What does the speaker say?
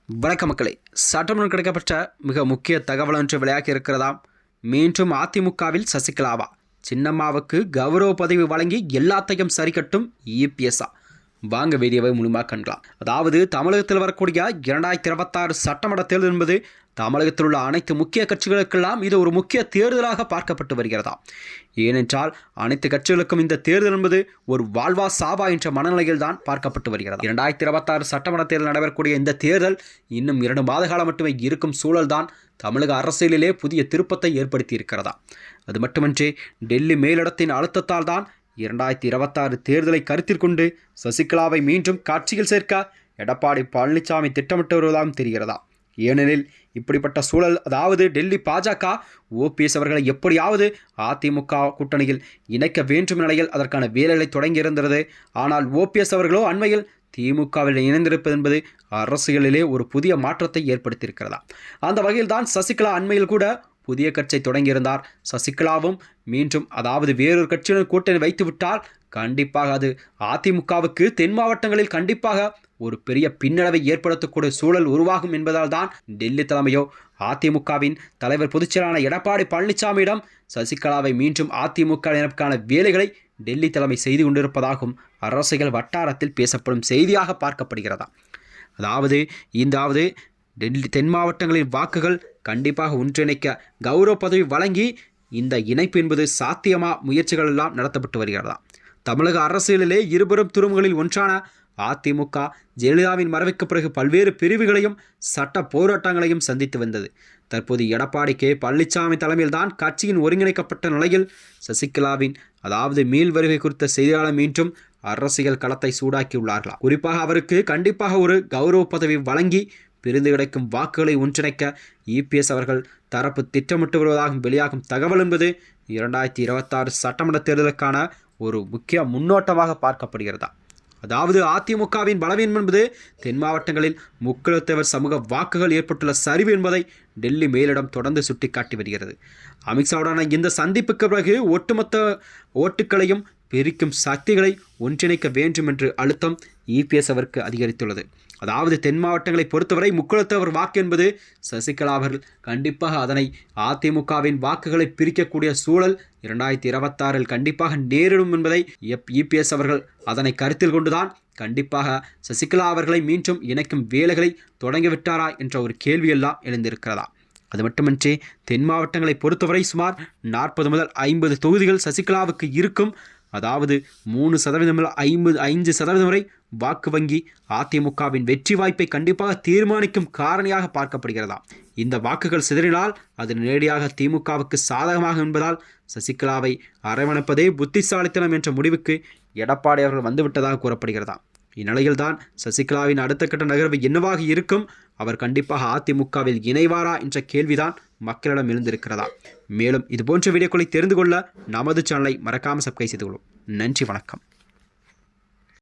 வணக்க மக்களே, சட்டமன்றம் கிடைக்கப்பட்ட மிக முக்கிய தகவல் ஒன்று விளையாகி இருக்கிறதாம். மீண்டும் அதிமுகவில் சசிகலாவா? சின்னம்மாவுக்கு கௌரவ பதவி வழங்கி எல்லாத்தையும் சரிக்கட்டும் இபிஎஸ்ஆ? வாங்க வீடியோவை முழுமையாக காணலாம். அதாவது தமிழகத்தில் வரக்கூடிய 2026 சட்டமன்ற தேர்தல் என்பது தமிழகத்தில் உள்ள அனைத்து முக்கிய கட்சிகளுக்கெல்லாம் இது ஒரு முக்கிய தேர்தலாக பார்க்கப்பட்டு வருகிறதா. ஏனென்றால் அனைத்து கட்சிகளுக்கும் இந்த தேர்தல் என்பது ஒரு வாழ்வா சாவா என்ற மனநிலையில் தான் பார்க்கப்பட்டு வருகிறது. 2026 சட்டமன்ற தேர்தல் நடைபெறக்கூடிய இந்த தேர்தல் இன்னும் 2 மாத காலம் மட்டுமே இருக்கும் சூழல் தான் தமிழக அரசியலிலே புதிய திருப்பத்தை ஏற்படுத்தி இருக்கிறதா. அது மட்டுமின்றி டெல்லி மேலிடத்தின் அழுத்தத்தால் தான் 2026 தேர்தலை கருத்தில் கொண்டு சசிகலாவை மீண்டும் கட்சியில் சேர்க்க எடப்பாடி பழனிசாமி திட்டமிட்டு வருவதாகவும் தெரிகிறதா. ஏனெனில் இப்படிப்பட்ட சூழல், அதாவது டெல்லி பாஜக ஓபிஎஸ் அவர்களை எப்படியாவது அதிமுக கூட்டணியில் இணைக்க வேண்டும் நிலையில் அதற்கான வேலைகளை தொடங்கியிருந்தது. ஆனால் ஓபிஎஸ் அவர்களோ அண்மையில் திமுகவில் இணைந்திருப்பது என்பது அரசியலிலே ஒரு புதிய மாற்றத்தை ஏற்படுத்தியிருக்கிறதா. அந்த வகையில் தான் சசிகலா அண்மையில் கூட புதிய கட்சியை தொடங்கியிருந்தார். சசிகலாவும் மீண்டும், அதாவது வேறொரு கட்சியுடன் கூட்டணி வைத்துவிட்டால் கண்டிப்பாக அது அதிமுகவுக்கு தென் மாவட்டங்களில் கண்டிப்பாக ஒரு பெரிய பின்னடைவை ஏற்படுத்தக்கூடிய சூழல் உருவாகும் என்பதால் தான் டெல்லி தலைமையோ அதிமுகவின் தலைவர் பொதுச்செயலாளர் எடப்பாடி பழனிசாமியிடம் சசிகலாவை மீண்டும் அதிமுக இணைப்புக்கான வேலைகளை டெல்லி தலைமை செய்து கொண்டிருப்பதாகவும் அரசியல் வட்டாரத்தில் பேசப்படும் செய்தியாக பார்க்கப்படுகிறதா. அதாவது டெல்லி தென் மாவட்டங்களின் வாக்குகள் கண்டிப்பாக ஒன்றிணைக்க கௌரவ பதவி வழங்கி இந்த இணைப்பு என்பது சாத்தியமா முயற்சிகள் எல்லாம் நடத்தப்பட்டு வருகிறதா. தமிழக அரசியலிலே இருபெரும் துரும்புகளில் ஒன்றான அதிமுக ஜெயலலிதாவின் மறைவுக்கு பிறகு பல்வேறு பிரிவுகளையும் சட்ட போராட்டங்களையும் சந்தித்து வந்தது. தற்போது எடப்பாடி கே பழனிசாமி தலைமையில் தான் கட்சியின் ஒருங்கிணைக்கப்பட்ட நிலையில் சசிகலாவின், அதாவது மீள் வருகை குறித்த செய்தியாளர் மீண்டும் அரசியல் களத்தை சூடாக்கியுள்ளார்களா. குறிப்பாக அவருக்கு கண்டிப்பாக ஒரு கௌரவ பதவி வழங்கி பிரிந்து கிடைக்கும் வாக்குகளை ஒன்றிணைக்க இபிஎஸ் அவர்கள் தரப்பு திட்டமிட்டு வருவதாக வெளியாகும் தகவல் என்பது 2026 சட்டமன்ற தேர்தலுக்கான ஒரு முக்கிய முன்னோட்டமாக பார்க்கப்படுகிறதா. அதாவது அதிமுகவின் பலவீனம் என்பது தென் மாவட்டங்களில் முக்கியத்தவர் சமூக வாக்குகள் ஏற்பட்டுள்ள சரிவு என்பதை டெல்லி மேலிடம் தொடர்ந்து சுட்டிக்காட்டி வருகிறது. அமித்ஷாவுடான இந்த சந்திப்புக்கு பிறகு ஒட்டுமொத்த ஓட்டுகளையும் பிரிக்கும் சக்திகளை ஒன்றிணைக்க வேண்டும் என்று அழுத்தம் இபிஎஸ் அவருக்கு அதிகரித்துள்ளது. அதாவது தென் மாவட்டங்களை பொறுத்தவரை முக்குளத்தவர் வாக்கு என்பது சசிகலா அவர்கள் கண்டிப்பாக அதனை அதிமுகவின் வாக்குகளை பிரிக்கக்கூடிய சூழல் 2026 கண்டிப்பாக நேரிடும் என்பதை இபிஎஸ் அவர்கள் அதனை கருத்தில் கொண்டுதான் கண்டிப்பாக சசிகலா அவர்களை மீண்டும் இணைக்கும் வேலைகளை தொடங்கிவிட்டாரா என்ற ஒரு கேள்வியெல்லாம் எழுந்திருக்கிறதா. அது மட்டுமின்றி தென் மாவட்டங்களை பொறுத்தவரை சுமார் 40 முதல் 50 தொகுதிகள் சசிகலாவுக்கு இருக்கும். அதாவது 3% முதல் 5% வரை வாக்கு வங்கி அதிமுகவின் வெற்றி வாய்ப்பை கண்டிப்பாக தீர்மானிக்கும் காரணியாக பார்க்கப்படுகிறதா. இந்த வாக்குகள் சிதறினால் அது நேரடியாக திமுகவுக்கு சாதகமாக என்பதால் சசிகலாவை அரவணைப்பதே புத்திசாலித்தனம் என்ற முடிவுக்கு எடப்பாடி அவர்கள் வந்துவிட்டதாக கூறப்படுகிறதா. இந்நிலையில்தான் சசிகலாவின் அடுத்த கட்ட நகர்வு என்னவாக இருக்கும், அவர் கண்டிப்பாக அதிமுகவில் இணைவாரா என்ற கேள்விதான் மக்களிடம் எழுந்திருக்கிறதா. மேலும் இதுபோன்ற வீடியோக்களை தெரிந்து கொள்ள நமது சேனலை மறக்காமல் சப்ஸ்கிரைப் செய்து கொள்ளும். நன்றி, வணக்கம்.